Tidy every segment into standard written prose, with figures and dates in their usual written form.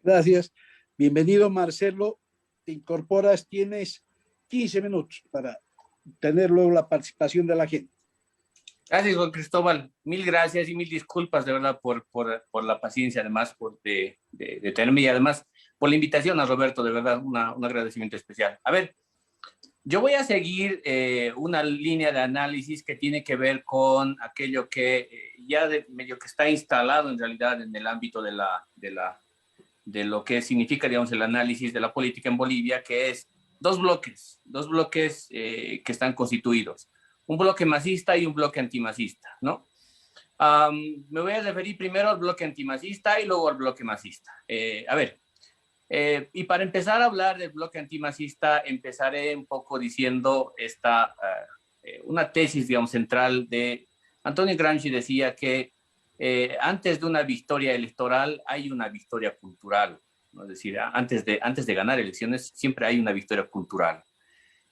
Gracias. Bienvenido, Marcelo. Te incorporas, tienes 15 minutos para tener luego la participación de la gente. Gracias, Juan Cristóbal. Mil gracias y mil disculpas, de verdad, por la paciencia, además, de tenerme y además por la invitación a Roberto, de verdad, un agradecimiento especial. A ver, yo voy a seguir una línea de análisis que tiene que ver con aquello que medio que está instalado en realidad en el ámbito de lo que significa, digamos, el análisis de la política en Bolivia, que es dos bloques que están constituidos. Un bloque masista y un bloque antimasista, ¿no? Me voy a referir primero al bloque antimasista y luego al bloque masista. Y para empezar a hablar del bloque antimasista, empezaré un poco diciendo una tesis, digamos, central de Antonio Gramsci. Decía que antes de una victoria electoral hay una victoria cultural, ¿no? Es decir, antes de ganar elecciones siempre hay una victoria cultural.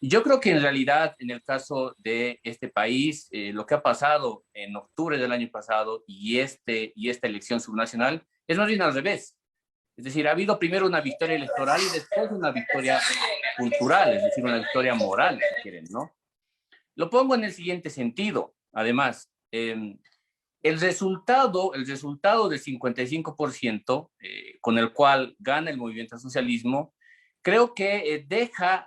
Y yo creo que en realidad, en el caso de este país, lo que ha pasado en octubre del año pasado y esta elección subnacional es más bien al revés. Es decir, ha habido primero una victoria electoral y después una victoria cultural, es decir, una victoria moral, si quieren, ¿no? Lo pongo en el siguiente sentido, además. El resultado del 55% con el cual gana el movimiento al socialismo, creo que deja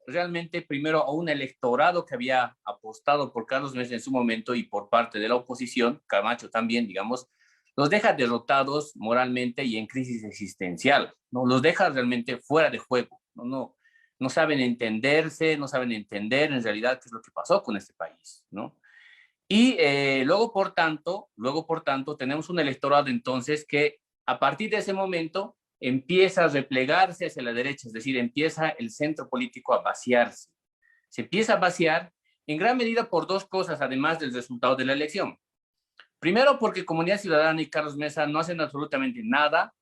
realmente primero a un electorado que había apostado por Carlos Mesa en su momento y por parte de la oposición, Camacho también, digamos, los deja derrotados moralmente y en crisis existencial, ¿no? Los deja realmente fuera de juego, no saben entenderse, no saben entender en realidad qué es lo que pasó con este país, ¿no? Y luego, por tanto, tenemos un electorado entonces que a partir de ese momento empieza a replegarse hacia la derecha, es decir, empieza el centro político a vaciarse. Se empieza a vaciar en gran medida por dos cosas, además del resultado de la elección. Primero, porque Comunidad Ciudadana y Carlos Mesa no hacen absolutamente nada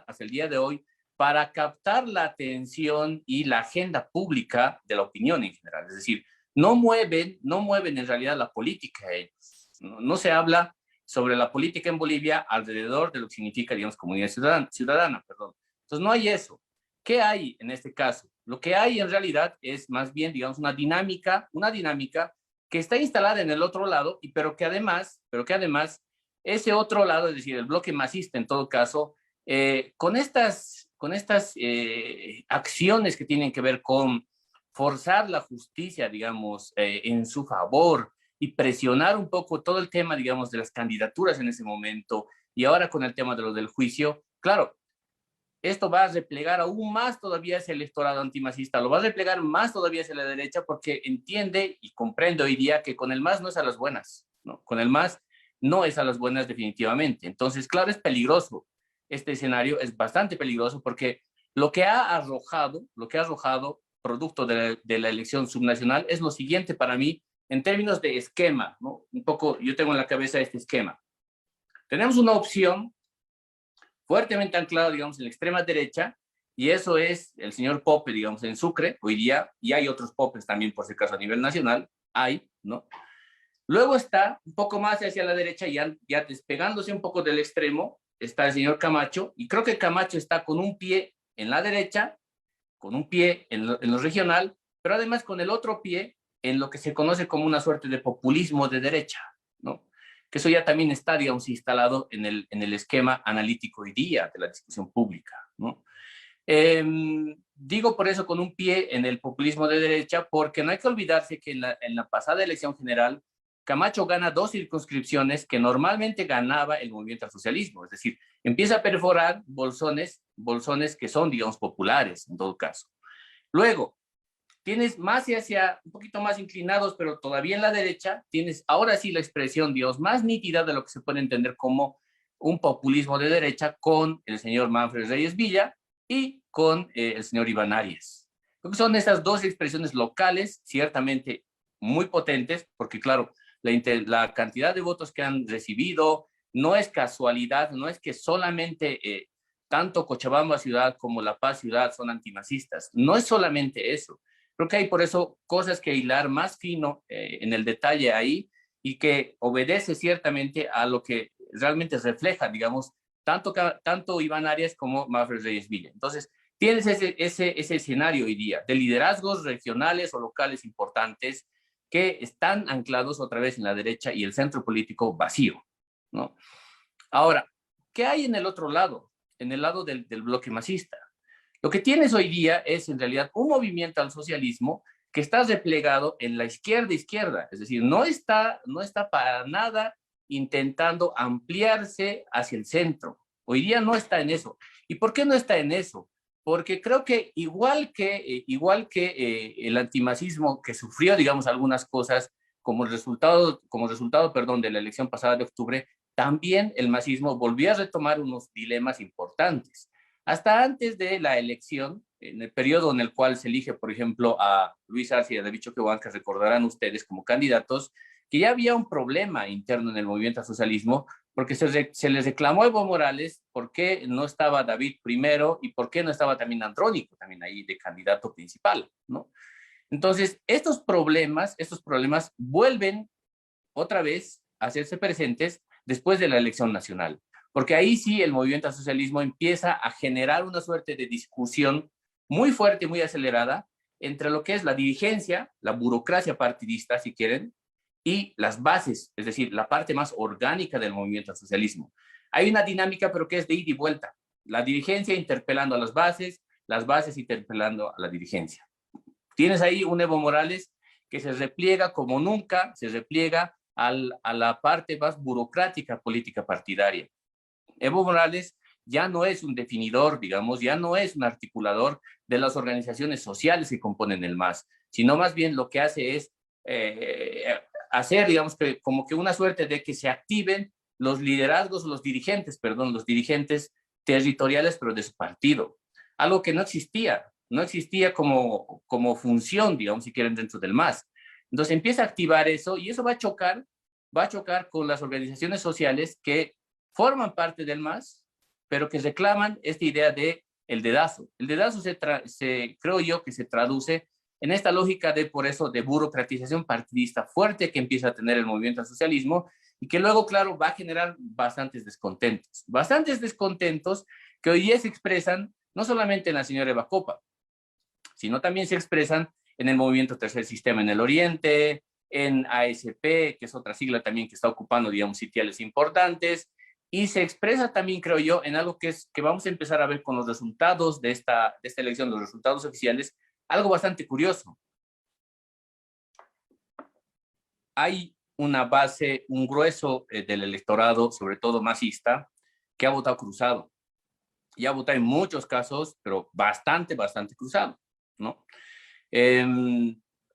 hasta el día de hoy para captar la atención y la agenda pública de la opinión en general. Es decir, no mueven en realidad la política ellos. No se habla sobre la política en Bolivia alrededor de lo que significa, digamos, comunidad ciudadana. Entonces no hay eso. ¿Qué hay en este caso? Lo que hay en realidad es más bien, digamos, una dinámica que está instalada en el otro lado, pero que además ese otro lado, es decir, el bloque masista en todo caso, con estas acciones que tienen que ver con forzar la justicia, digamos, en su favor y presionar un poco todo el tema, digamos, de las candidaturas en ese momento y ahora con el tema de lo del juicio, claro, esto va a replegar aún más todavía ese electorado antimacista, lo va a replegar más todavía hacia la derecha porque entiende y comprende hoy día que con el MAS no es a las buenas, ¿no? Con el MAS no es a las buenas definitivamente. Entonces, claro, es peligroso. Este escenario es bastante peligroso porque lo que ha arrojado producto de la elección subnacional es lo siguiente para mí en términos de esquema, ¿no? Un poco, yo tengo en la cabeza este esquema. Tenemos una opción fuertemente anclado, digamos, en la extrema derecha, y eso es el señor Pope, digamos, en Sucre, hoy día, y hay otros Popes también, por si acaso, a nivel nacional, ¿no? Luego está un poco más hacia la derecha, ya despegándose un poco del extremo, está el señor Camacho, y creo que Camacho está con un pie en la derecha, con un pie en lo regional, pero además con el otro pie en lo que se conoce como una suerte de populismo de derecha, ¿no? Que eso ya también está, digamos, instalado en el esquema analítico hoy día de la discusión pública, ¿no? Digo por eso con un pie en el populismo de derecha, porque no hay que olvidarse que en la pasada elección general, Camacho gana dos circunscripciones que normalmente ganaba el movimiento al socialismo, es decir, empieza a perforar bolsones que son, digamos, populares en todo caso. Luego, tienes más hacia un poquito más inclinados, pero todavía en la derecha, tienes ahora sí la expresión, Dios, más nítida de lo que se puede entender como un populismo de derecha con el señor Manfred Reyes Villa y con el señor Iván Arias. Creo que son estas dos expresiones locales, ciertamente muy potentes, porque claro, la cantidad de votos que han recibido no es casualidad, no es que solamente tanto Cochabamba ciudad como La Paz ciudad son antimasistas, no es solamente eso. Creo que hay por eso cosas que hilar más fino en el detalle ahí y que obedece ciertamente a lo que realmente refleja, digamos, tanto Iván Arias como Manfred Reyes Villa. Entonces, tienes ese escenario hoy día de liderazgos regionales o locales importantes que están anclados otra vez en la derecha y el centro político vacío, ¿no? Ahora, ¿qué hay en el otro lado? En el lado del bloque masista. Lo que tienes hoy día es en realidad un movimiento al socialismo que está replegado en la izquierda, es decir, no está para nada intentando ampliarse hacia el centro. Hoy día no está en eso. ¿Y por qué no está en eso? Porque creo que igual que el antimasismo que sufrió, digamos, algunas cosas como resultado, perdón, de la elección pasada de octubre, también el masismo volvió a retomar unos dilemas importantes. Hasta antes de la elección, en el periodo en el cual se elige, por ejemplo, a Luis Arce y a David Choquehuanca, recordarán ustedes como candidatos, que ya había un problema interno en el movimiento al socialismo, porque se les reclamó a Evo Morales por qué no estaba David primero y por qué no estaba también Andrónico, también ahí de candidato principal, ¿no? Entonces, estos problemas vuelven otra vez a hacerse presentes después de la elección nacional, porque ahí sí el movimiento al socialismo empieza a generar una suerte de discusión muy fuerte, muy acelerada, entre lo que es la dirigencia, la burocracia partidista, si quieren, y las bases, es decir, la parte más orgánica del movimiento al socialismo. Hay una dinámica, pero que es de ida y vuelta. La dirigencia interpelando a las bases interpelando a la dirigencia. Tienes ahí un Evo Morales que se repliega como nunca, se repliega a la parte más burocrática política partidaria. Evo Morales ya no es un definidor, digamos, ya no es un articulador de las organizaciones sociales que componen el MAS, sino más bien lo que hace es hacer, digamos, que como que una suerte de que se activen los liderazgos, los dirigentes territoriales, pero de su partido. Algo que no existía como función, digamos, si quieren, dentro del MAS. Entonces empieza a activar eso y eso va a chocar con las organizaciones sociales que forman parte del MAS, pero que reclaman esta idea de el dedazo. El dedazo creo yo que se traduce en esta lógica por eso, de burocratización partidista fuerte que empieza a tener el movimiento al socialismo y que luego, claro, va a generar bastantes descontentos que hoy día se expresan no solamente en la señora Eva Copa, sino también se expresan en el movimiento Tercer Sistema en el Oriente, en ASP, que es otra sigla también que está ocupando, digamos, sitiales importantes, y se expresa también, creo yo, en algo que vamos a empezar a ver con los resultados de esta elección, los resultados oficiales, algo bastante curioso. Hay una base, un grueso del electorado, sobre todo masista, que ha votado cruzado. Y ha votado en muchos casos, pero bastante cruzado, ¿no?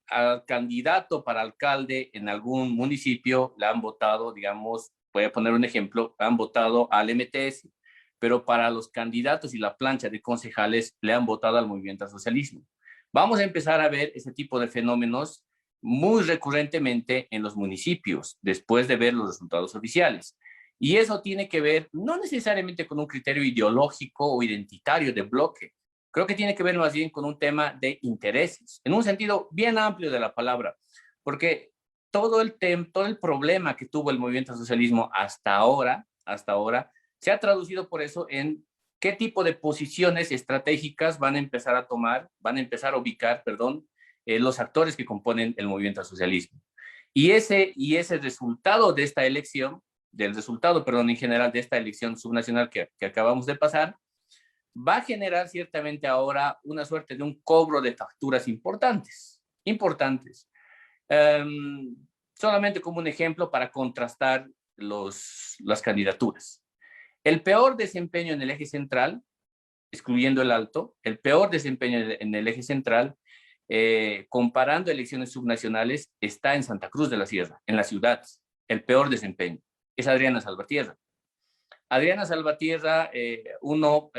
Al candidato para alcalde en algún municipio le han votado, digamos, voy a poner un ejemplo, han votado al MTS, pero para los candidatos y la plancha de concejales le han votado al movimiento al socialismo. Vamos a empezar a ver ese tipo de fenómenos muy recurrentemente en los municipios, después de ver los resultados oficiales. Y eso tiene que ver no necesariamente con un criterio ideológico o identitario de bloque, creo que tiene que ver más bien con un tema de intereses, en un sentido bien amplio de la palabra, porque todo el problema que tuvo el movimiento al socialismo hasta ahora, se ha traducido por eso en qué tipo de posiciones estratégicas van a empezar a ubicar, los actores que componen el movimiento al socialismo. Y ese resultado de esta elección, en general de esta elección subnacional que acabamos de pasar, va a generar ciertamente ahora una suerte de un cobro de facturas importantes. Solamente como un ejemplo para contrastar las candidaturas. El peor desempeño en el eje central, excluyendo el Alto, el peor desempeño en el eje central, comparando elecciones subnacionales, está en Santa Cruz de la Sierra, en la ciudad. El peor desempeño es Adriana Salvatierra. Adriana Salvatierra, uno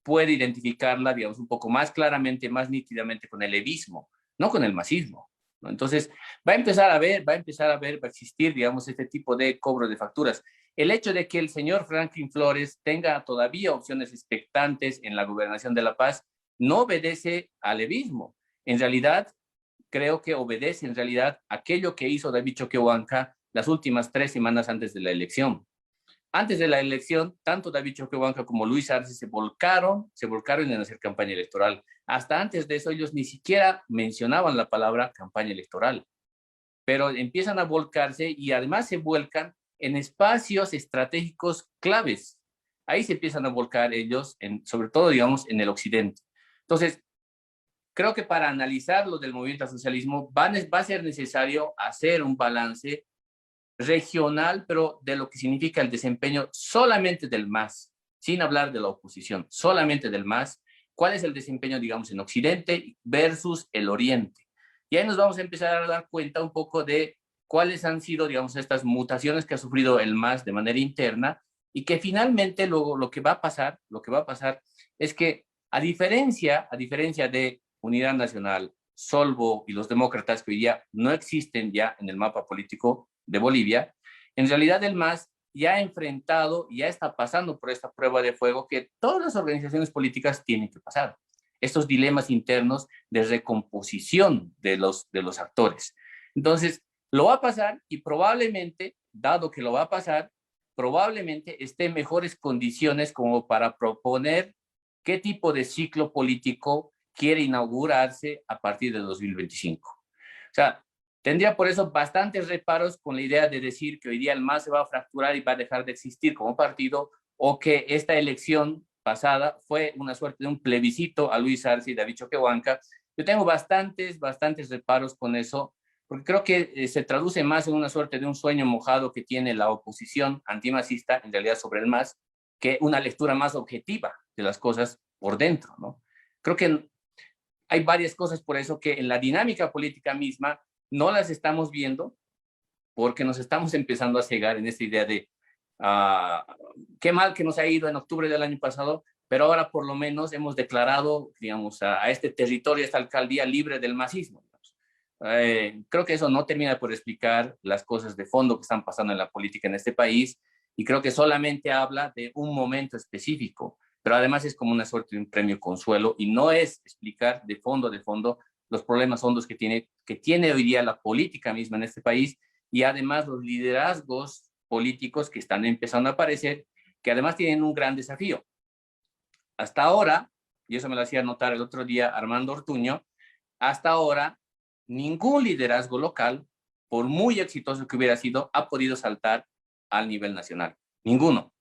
puede identificarla, digamos, un poco más claramente, más nítidamente con el evismo, no con el masismo, ¿no? Entonces, va a existir, digamos, este tipo de cobro de facturas. El hecho de que el señor Franklin Flores tenga todavía opciones expectantes en la gobernación de La Paz no obedece al evismo. En realidad, creo que obedece en realidad aquello que hizo David Choquehuanca las últimas 3 semanas antes de la elección. antes de la elección, tanto David Choquehuanca como Luis Arce se volcaron en hacer campaña electoral. Hasta antes de eso, ellos ni siquiera mencionaban la palabra campaña electoral, pero empiezan a volcarse y además se vuelcan en espacios estratégicos claves. Ahí se empiezan a volcar ellos, sobre todo, digamos, en el occidente. Entonces, creo que para analizar lo del movimiento al socialismo va a ser necesario hacer un balance regional, pero de lo que significa el desempeño solamente del MAS, sin hablar de la oposición, solamente del MAS. ¿Cuál es el desempeño, digamos, en Occidente versus el Oriente? Y ahí nos vamos a empezar a dar cuenta un poco de cuáles han sido, digamos, estas mutaciones que ha sufrido el MAS de manera interna y que finalmente lo que va a pasar es que a diferencia de Unidad Nacional, Solvo y los demócratas que hoy día no existen ya en el mapa político de Bolivia, en realidad el MAS ya ha enfrentado, ya está pasando por esta prueba de fuego que todas las organizaciones políticas tienen que pasar. Estos dilemas internos de recomposición de los actores. Entonces, lo va a pasar y probablemente, dado que lo va a pasar, probablemente esté en mejores condiciones como para proponer qué tipo de ciclo político quiere inaugurarse a partir de 2025. O sea, tendría por eso bastantes reparos con la idea de decir que hoy día el MAS se va a fracturar y va a dejar de existir como partido, o que esta elección pasada fue una suerte de un plebiscito a Luis Arce y David Choquehuanca. Yo tengo bastantes reparos con eso, porque creo que se traduce más en una suerte de un sueño mojado que tiene la oposición antimasista, en realidad sobre el MAS, que una lectura más objetiva de las cosas por dentro, ¿no? Creo que hay varias cosas por eso que en la dinámica política misma no las estamos viendo, porque nos estamos empezando a cegar en esta idea de qué mal que nos ha ido en octubre del año pasado, pero ahora por lo menos hemos declarado, digamos, a este territorio, a esta alcaldía libre del masismo. Creo que eso no termina por explicar las cosas de fondo que están pasando en la política en este país, y creo que solamente habla de un momento específico, pero además es como una suerte de un premio consuelo y no es explicar de fondo los problemas hondos que tiene hoy día la política misma en este país, y además los liderazgos políticos que están empezando a aparecer, que además tienen un gran desafío. Hasta ahora, y eso me lo hacía notar el otro día Armando Ortuño, hasta ahora ningún liderazgo local, por muy exitoso que hubiera sido, ha podido saltar al nivel nacional. Ninguno.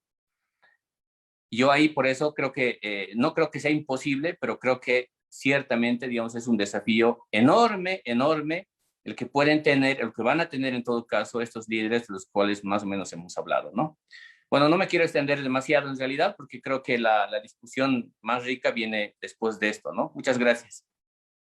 Yo ahí por eso creo que, no creo que sea imposible, pero creo que ciertamente, digamos, es un desafío enorme, enorme, el que pueden tener, el que van a tener en todo caso estos líderes de los cuales más o menos hemos hablado, ¿no? Bueno, no me quiero extender demasiado en realidad, porque creo que la discusión más rica viene después de esto, ¿no? Muchas gracias.